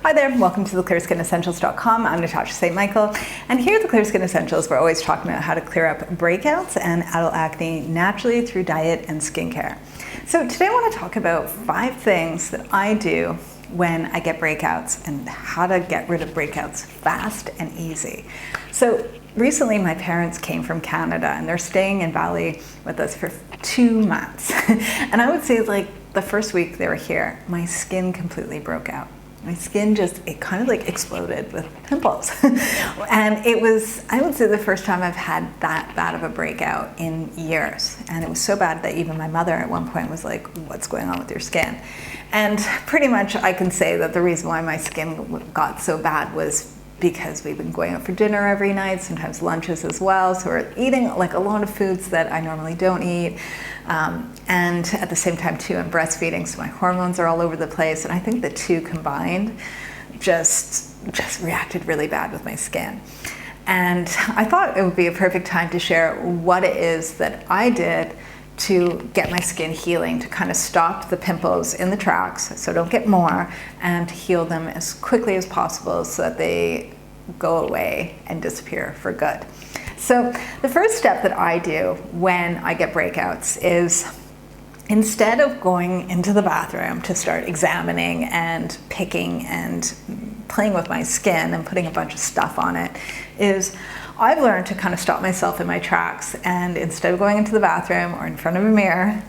Hi there, welcome to the ClearSkinEssentials.com. I'm Natasha St. Michael, and here at the Clear Skin Essentials, we're always talking about how to clear up breakouts and adult acne naturally through diet and skincare. So today I want to talk about 5 things that I do when I get breakouts and how to get rid of breakouts fast and easy. So recently my parents came from Canada and they're staying in Bali with us for 2 months. And I would say like the first week they were here, my skin completely broke out. My skin it kind of like exploded with pimples. And it was, I would say, the first time I've had that bad of a breakout in years. And it was so bad that even my mother at one point was like, what's going on with your skin? And pretty much I can say that the reason why my skin got so bad was because we've been going out for dinner every night, sometimes lunches as well. So we're eating like a lot of foods that I normally don't eat. And at the same time too, I'm breastfeeding, so my hormones are all over the place. And I think the two combined just reacted really bad with my skin. And I thought it would be a perfect time to share what it is that I did to get my skin healing, to kind of stop the pimples in the tracks so don't get more, and to heal them as quickly as possible so that they go away and disappear for good. So the first step that I do when I get breakouts is, instead of going into the bathroom to start examining and picking and playing with my skin and putting a bunch of stuff on it, is I've learned to kind of stop myself in my tracks, and instead of going into the bathroom or in front of a mirror,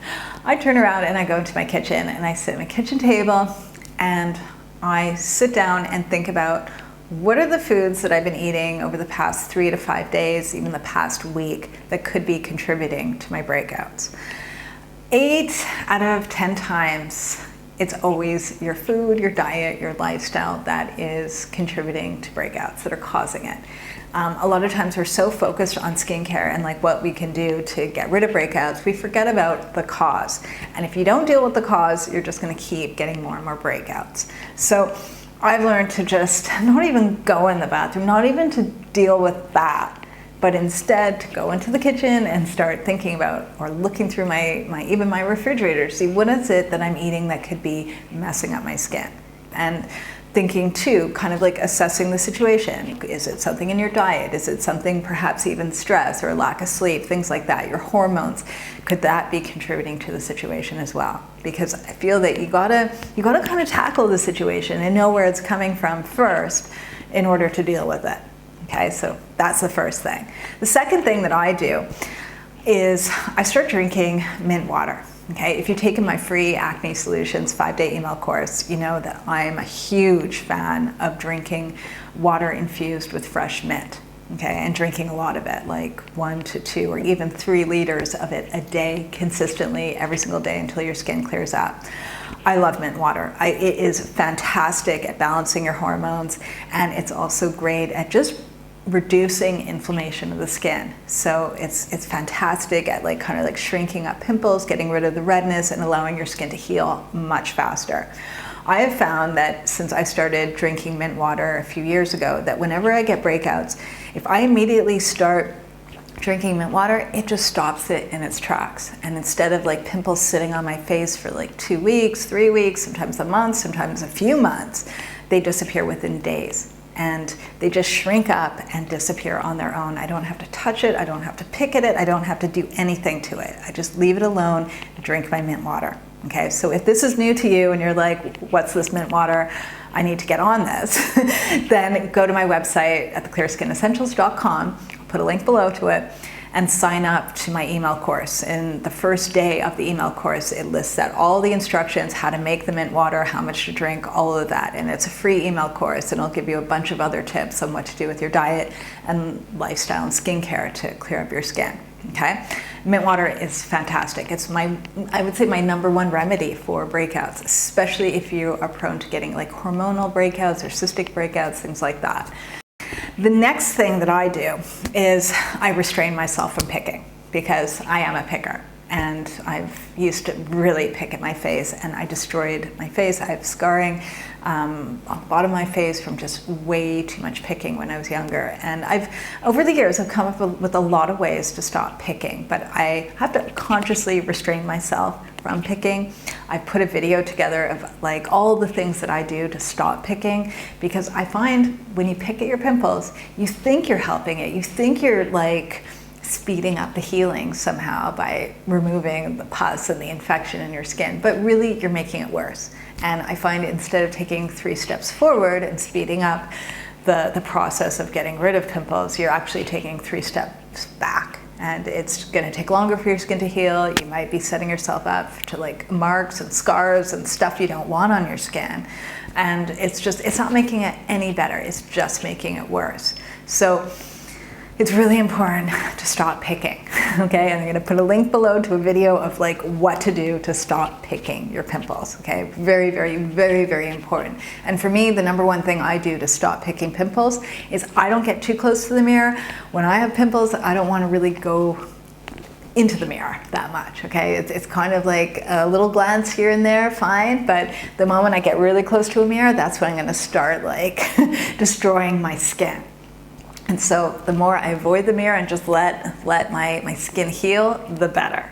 I turn around and I go into my kitchen and I sit at my kitchen table and I sit down and think about, what are the foods that I've been eating over the past 3 to 5 days, even the past week, that could be contributing to my breakouts? 8 out of 10 times, it's always your food, your diet, your lifestyle that is contributing to breakouts, that are causing it. A lot of times we're so focused on skincare and like what we can do to get rid of breakouts, we forget about the cause. And if you don't deal with the cause, you're just going to keep getting more and more breakouts. So I've learned to just not even go in the bathroom, not even to deal with that, but instead to go into the kitchen and start thinking about, or looking through even my refrigerator to see what is it that I'm eating that could be messing up my skin. And thinking too, kind of like assessing the situation. Is it something in your diet? Is it something perhaps even stress or lack of sleep, things like that? Your hormones, could that be contributing to the situation as well? Because I feel that you gotta kind of tackle the situation and know where it's coming from first in order to deal with it. Okay, so that's the first thing. The second thing that I do is I start drinking mint water. Okay, if you've taken my free Acne Solutions 5-day email course, you know that I'm a huge fan of drinking water infused with fresh mint. Okay, and drinking a lot of it, like 1 to 2 or even 3 liters of it a day, consistently every single day until your skin clears up. I love mint water. It is fantastic at balancing your hormones, and it's also great at just reducing inflammation of the skin. So it's fantastic at like kind of like shrinking up pimples, getting rid of the redness, and allowing your skin to heal much faster. I have found that since I started drinking mint water a few years ago, that whenever I get breakouts, if I immediately start drinking mint water, it just stops it in its tracks. And instead of like pimples sitting on my face for like 2 weeks, 3 weeks, sometimes a month, sometimes a few months, they disappear within days. And they just shrink up and disappear on their own. I don't have to touch it, I don't have to pick at it, I don't have to do anything to it. I just leave it alone and drink my mint water. Okay, so if this is new to you and you're like, what's this mint water? I need to get on this. Then go to my website at theclearSkinEssentials.com, put a link below to it, and sign up to my email course. In the first day of the email course, it lists out all the instructions, how to make the mint water, how much to drink, all of that. And it's a free email course, and it'll give you a bunch of other tips on what to do with your diet and lifestyle and skincare to clear up your skin. Okay, mint water is fantastic. It's I would say my #1 remedy for breakouts, especially if you are prone to getting like hormonal breakouts or cystic breakouts, things like that. The next thing that I do is I restrain myself from picking, because I am a picker. And I've used to really pick at my face, and I destroyed my face. I have scarring on the bottom of my face from just way too much picking when I was younger. And over the years, I've come up with a lot of ways to stop picking, but I have to consciously restrain myself from picking. I put a video together of like all the things that I do to stop picking, because I find when you pick at your pimples, you think you're helping it. You think you're like speeding up the healing somehow by removing the pus and the infection in your skin, but really you're making it worse. And I find instead of taking 3 steps forward and speeding up the process of getting rid of pimples, you're actually taking 3 steps back. And it's gonna take longer for your skin to heal. You might be setting yourself up to like marks and scars and stuff you don't want on your skin. And it's not making it any better, it's just making it worse. So it's really important to stop picking, okay? And I'm gonna put a link below to a video of like what to do to stop picking your pimples, okay? Very, very, very, very important. And for me, the number one thing I do to stop picking pimples is I don't get too close to the mirror. When I have pimples, I don't wanna really go into the mirror that much, okay? It's kind of like a little glance here and there, fine, but the moment I get really close to a mirror, that's when I'm gonna start like destroying my skin. And so the more I avoid the mirror and just let my skin heal, the better.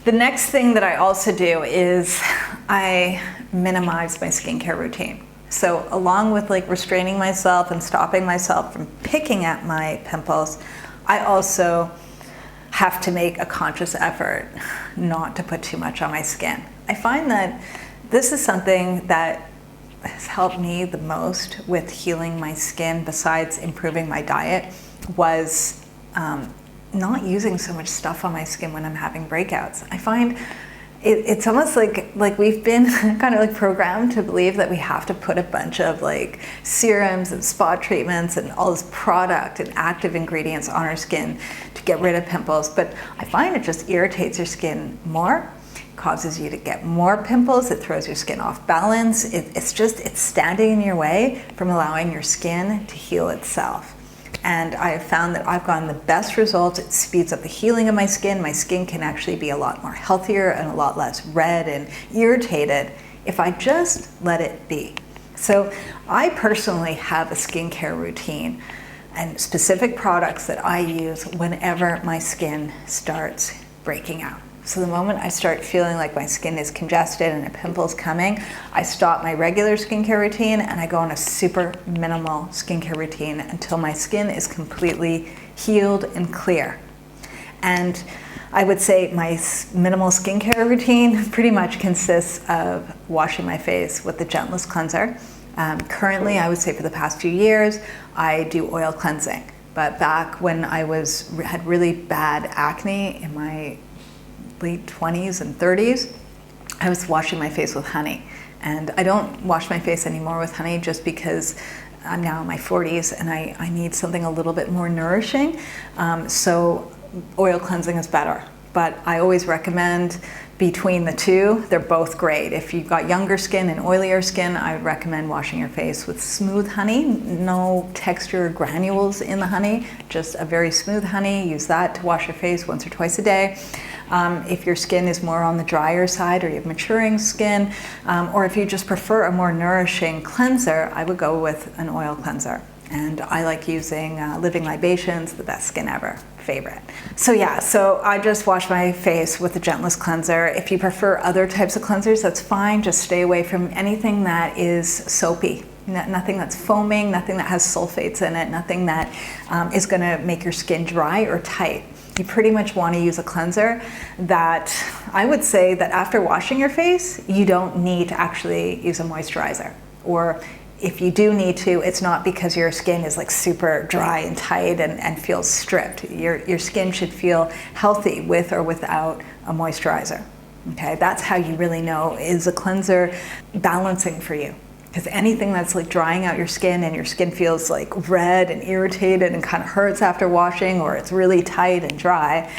The next thing that I also do is I minimize my skincare routine. So along with like restraining myself and stopping myself from picking at my pimples, I also have to make a conscious effort not to put too much on my skin. I find that this is something that has helped me the most with healing my skin, besides improving my diet, was not using so much stuff on my skin when I'm having breakouts. I find it's almost like we've been kind of like programmed to believe that we have to put a bunch of like serums and spot treatments and all this product and active ingredients on our skin to get rid of pimples, but I find it just irritates your skin more, causes you to get more pimples, it throws your skin off balance. It's standing in your way from allowing your skin to heal itself. And I have found that I've gotten the best results. It speeds up the healing of my skin. My skin can actually be a lot more healthier and a lot less red and irritated if I just let it be. So I personally have a skincare routine and specific products that I use whenever my skin starts breaking out. So the moment I start feeling like my skin is congested and a pimple's coming, I stop my regular skincare routine and I go on a super minimal skincare routine until my skin is completely healed and clear. And I would say my minimal skincare routine pretty much consists of washing my face with the gentlest cleanser. Currently, I would say for the past few years, I do oil cleansing. But back when I had really bad acne in my late 20s and 30s, I was washing my face with honey. And I don't wash my face anymore with honey just because I'm now in my 40s and I need something a little bit more nourishing. So oil cleansing is better. But I always recommend between the two, they're both great. If you've got younger skin and oilier skin, I would recommend washing your face with smooth honey. No texture granules in the honey, just a very smooth honey. Use that to wash your face once or twice a day. If your skin is more on the drier side or you have maturing skin, or if you just prefer a more nourishing cleanser, I would go with an oil cleanser. And I like using Living Libations, the best skin ever, favorite. So yeah, so I just wash my face with the gentlest cleanser. If you prefer other types of cleansers, that's fine. Just stay away from anything that is soapy. Nothing that's foaming, nothing that has sulfates in it, nothing that is gonna make your skin dry or tight. You pretty much want to use a cleanser that I would say that after washing your face, you don't need to actually use a moisturizer. Or if you do need to, it's not because your skin is like super dry and tight and feels stripped. Your skin should feel healthy with or without a moisturizer. Okay, that's how you really know, is a cleanser balancing for you? Because anything that's like drying out your skin and your skin feels like red and irritated and kind of hurts after washing, or it's really tight and dry,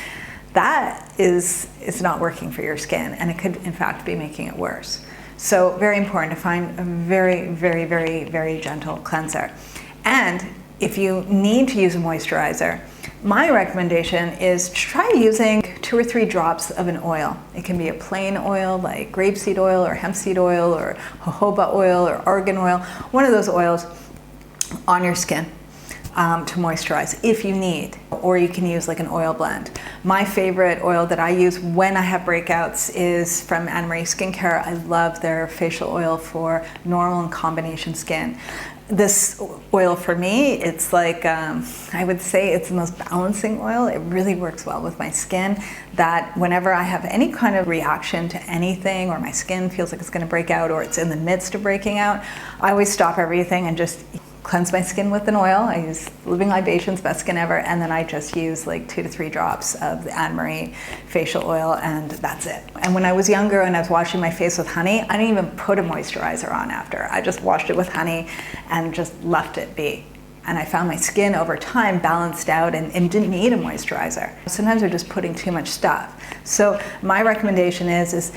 that is not working for your skin, and it could in fact be making it worse. So very important to find a very, very, very, very gentle cleanser. And if you need to use a moisturizer, my recommendation is to try using 2 or 3 drops of an oil. It can be a plain oil like grapeseed oil or hemp seed oil or jojoba oil or argan oil, one of those oils on your skin. to moisturize if you need, or you can use like an oil blend. My favorite oil that I use when I have breakouts is from Annmarie Skin Care. I love their facial oil for normal and combination skin. This oil for me, it's like, I would say it's the most balancing oil. It really works well with my skin, that whenever I have any kind of reaction to anything, or my skin feels like it's gonna break out, or it's in the midst of breaking out, I always stop everything and just cleanse my skin with an oil. I use Living Libations, best skin ever, and then I just use like 2 to 3 drops of the Annmarie facial oil, and that's it. And when I was younger and I was washing my face with honey, I didn't even put a moisturizer on after. I just washed it with honey and just left it be. And I found my skin over time balanced out and didn't need a moisturizer. Sometimes we're just putting too much stuff. So my recommendation is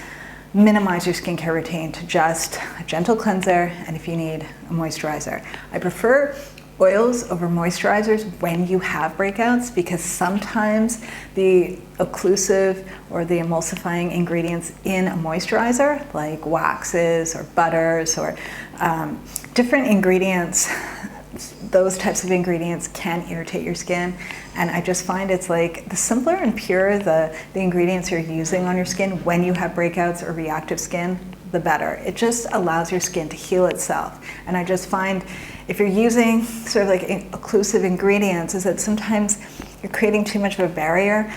minimize your skincare routine to just a gentle cleanser, and if you need a moisturizer. I prefer oils over moisturizers when you have breakouts, because sometimes the occlusive or the emulsifying ingredients in a moisturizer, like waxes or butters or different ingredients, those types of ingredients can irritate your skin. And I just find it's like the simpler and purer the ingredients you're using on your skin when you have breakouts or reactive skin, the better. It just allows your skin to heal itself. And I just find if you're using sort of like occlusive ingredients, is that sometimes you're creating too much of a barrier.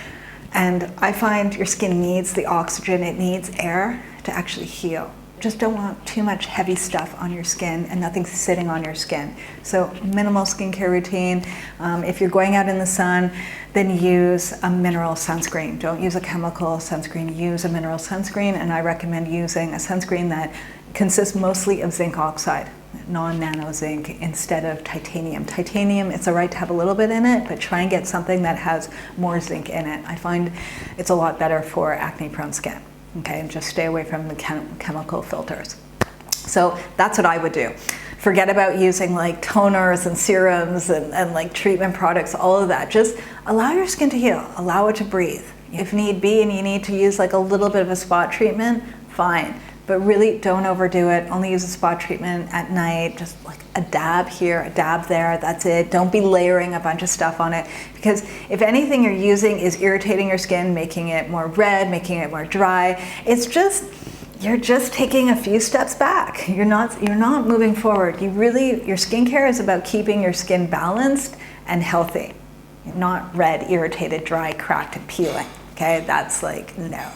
And I find your skin needs the oxygen, it needs air to actually heal. Just don't want too much heavy stuff on your skin and nothing sitting on your skin. So minimal skincare routine. If you're going out in the sun, then use a mineral sunscreen. Don't use a chemical sunscreen, use a mineral sunscreen, and I recommend using a sunscreen that consists mostly of zinc oxide, non-nano zinc, instead of titanium. Titanium, it's all right to have a little bit in it, but try and get something that has more zinc in it. I find it's a lot better for acne-prone skin. Okay, and just stay away from the chemical filters. So that's what I would do. Forget about using like toners and serums and like treatment products, all of that. Just allow your skin to heal, allow it to breathe. If need be and you need to use like a little bit of a spot treatment, fine. But really don't overdo it. Only use a spot treatment at night, just like a dab here, a dab there, that's it. Don't be layering a bunch of stuff on it, because if anything you're using is irritating your skin, making it more red, making it more dry, you're just taking a few steps back. You're not moving forward. Your skincare is about keeping your skin balanced and healthy, not red, irritated, dry, cracked, and peeling. Okay, that's like, no.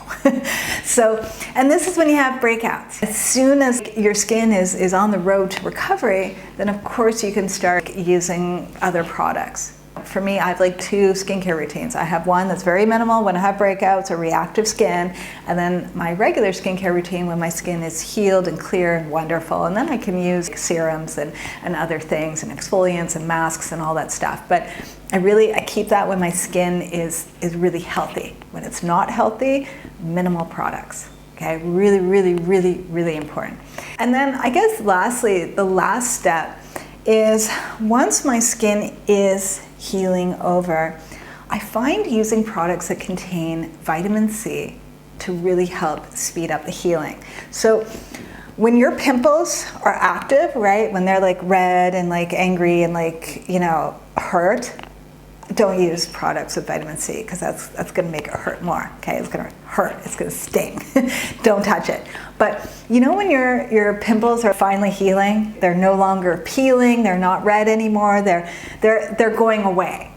So, and this is when you have breakouts. As soon as your skin is on the road to recovery, then of course you can start using other products. For me, I have like 2 skincare routines. I have one that's very minimal when I have breakouts or reactive skin, and then my regular skincare routine when my skin is healed and clear and wonderful, and then I can use serums and other things and exfoliants and masks and all that stuff. But I keep that when my skin is really healthy. When it's not healthy, minimal products. Okay, really, really, really, really important. And then I guess lastly, the last step is once my skin is healing over, I find using products that contain vitamin C to really help speed up the healing. So when your pimples are active, right, when they're like red and like angry and like, hurt, don't use products with vitamin C, because that's going to make it hurt more. Okay, it's going to hurt, it's going to sting. Don't touch it. But when your pimples are finally healing, they're no longer peeling, they're not red anymore, they're going away.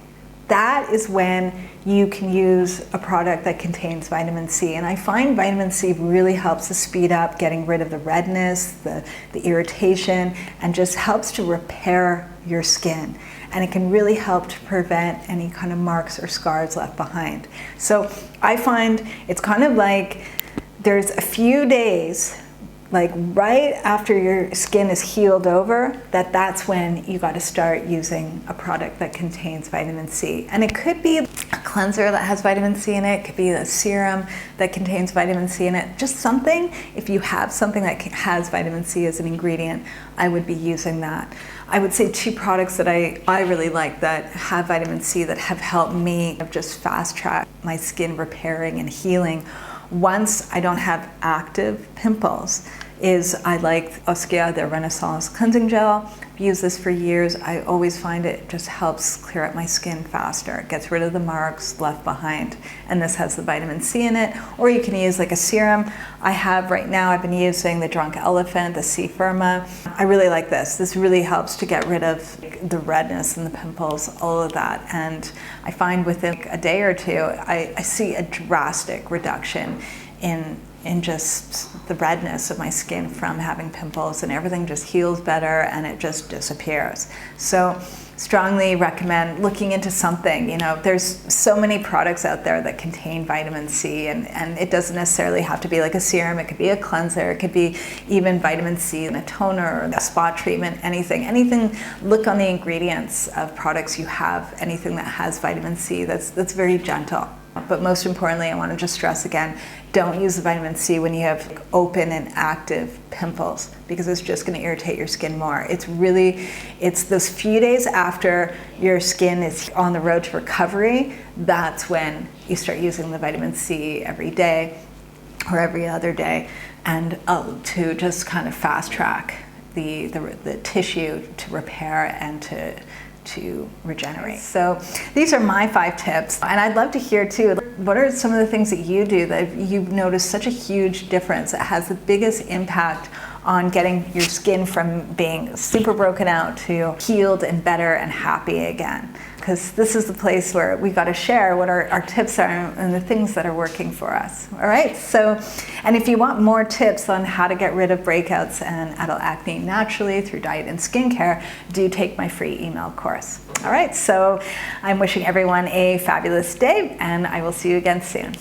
That is when you can use a product that contains vitamin C. And I find vitamin C really helps to speed up getting rid of the redness, the irritation, and just helps to repair your skin. And it can really help to prevent any kind of marks or scars left behind. So I find it's kind of like there's a few days, like right after your skin is healed over, that's when you got to start using a product that contains vitamin C. And it could be a cleanser that has vitamin C in it, it could be a serum that contains vitamin C in it. Just something, if you have something that has vitamin C as an ingredient, I would be using that. I would say 2 products that I really like that have vitamin C that have helped me just fast track my skin repairing and healing once I don't have active pimples, is I like Chia, their Renaissance cleansing gel. I've used this for years. I always find it just helps clear up my skin faster. It gets rid of the marks left behind. And this has the vitamin C in it. Or you can use like a serum. I have right now, I've been using the Drunk Elephant, the C Firma. I really like this. This really helps to get rid of the redness and the pimples, all of that. And I find within a day or two, I see a drastic reduction in just the redness of my skin from having pimples, and everything just heals better and it just disappears. So strongly recommend looking into something. You know, there's so many products out there that contain vitamin C, and it doesn't necessarily have to be like a serum. It could be a cleanser, it could be even vitamin C in a toner or a spot treatment, anything. Look on the ingredients of products you have, anything that has vitamin C that's very gentle. But most importantly, I want to just stress again, don't use the vitamin C when you have open and active pimples, because it's just going to irritate your skin more. It's those few days after your skin is on the road to recovery, that's when you start using the vitamin C every day or every other day, and to just kind of fast track the tissue to repair and to regenerate. So these are my 5 tips, and I'd love to hear too, what are some of the things that you do that you've noticed such a huge difference that has the biggest impact on getting your skin from being super broken out to healed and better and happy again? Because this is the place where we got to share what our tips are and the things that are working for us. All right, so, and if you want more tips on how to get rid of breakouts and adult acne naturally through diet and skincare, do take my free email course. All right, so I'm wishing everyone a fabulous day, and I will see you again soon.